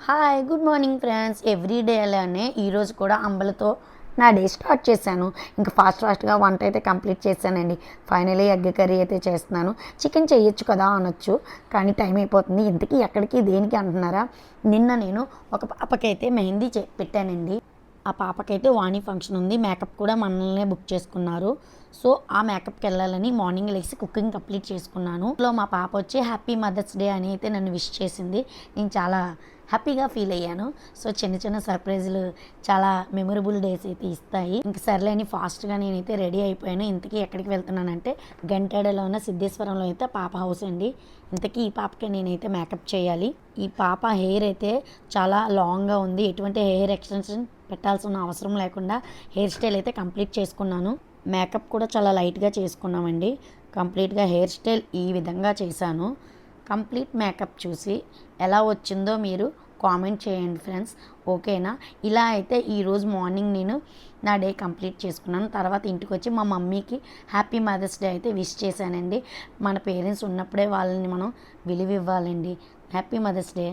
Hi good morning friends. Every day అలానే ఈరోజు కూడా అంబలతో నా డే స్టార్ట్ చేశాను. ఇంకా ఫాస్ట్గా వంట అయితే కంప్లీట్ చేశానండి. ఫైనలీ ఎగ్ కర్రీ అయితే చేస్తున్నాను. చికెన్ చేయొచ్చు కదా అనొచ్చు, కానీ టైం అయిపోతుంది. ఇంతకీ ఎక్కడికి దేనికి అంటున్నారా? నిన్న నేను ఒక పాపకైతే మెహందీ పెట్టానండి. ఆ పాపకైతే వాణి ఫంక్షన్ ఉంది. మేకప్ కూడా మనల్నే బుక్ చేసుకున్నారు. సో ఆ మేకప్కి వెళ్ళాలని మార్నింగ్ లేచి కుకింగ్ కంప్లీట్ చేసుకున్నాను. లో మా పాప వచ్చి హ్యాపీ మదర్స్ డే అని అయితే నన్ను విష్ చేసింది. నేను చాలా హ్యాపీగా ఫీల్ అయ్యాను. సో చిన్న చిన్న సర్ప్రైజులు చాలా మెమొరబుల్ డేస్ అయితే ఇస్తాయి. ఇంక సర్లేని ఫాస్ట్గా నేనైతే రెడీ అయిపోయాను. ఇంతకీ ఎక్కడికి వెళ్తున్నానంటే గంటెడలో ఉన్న సిద్ధేశ్వరంలో అయితే పాప హౌస్ అండి. ఇంతకీ ఈ పాపకి నేనైతే మేకప్ చేయాలి. ఈ పాప హెయిర్ అయితే చాలా లాంగ్గా ఉంది. ఎటువంటి హెయిర్ ఎక్స్టెన్షన్ పెట్టాల్సిన అవసరం లేకుండా హెయిర్ స్టైల్ అయితే కంప్లీట్ చేసుకున్నాను. మేకప్ కూడా చాలా లైట్గా చేసుకున్నామండి. కంప్లీట్గా హెయిర్ స్టైల్ ఈ విధంగా చేశాను. కంప్లీట్ మేకప్ చూసి ఎలా వచ్చిందో మీరు కామెంట్ చేయండి ఫ్రెండ్స్, ఓకేనా? ఇలా అయితే ఈరోజు మార్నింగ్ నేను నా డే కంప్లీట్ చేసుకున్నాను. తర్వాత ఇంటికి వచ్చి మా మమ్మీకి హ్యాపీ మదర్స్ డే అయితే విష్ చేశానండి. మన పేరెంట్స్ ఉన్నప్పుడే వాళ్ళని మనం విలువ ఇవ్వాలండి. Happy mother's day.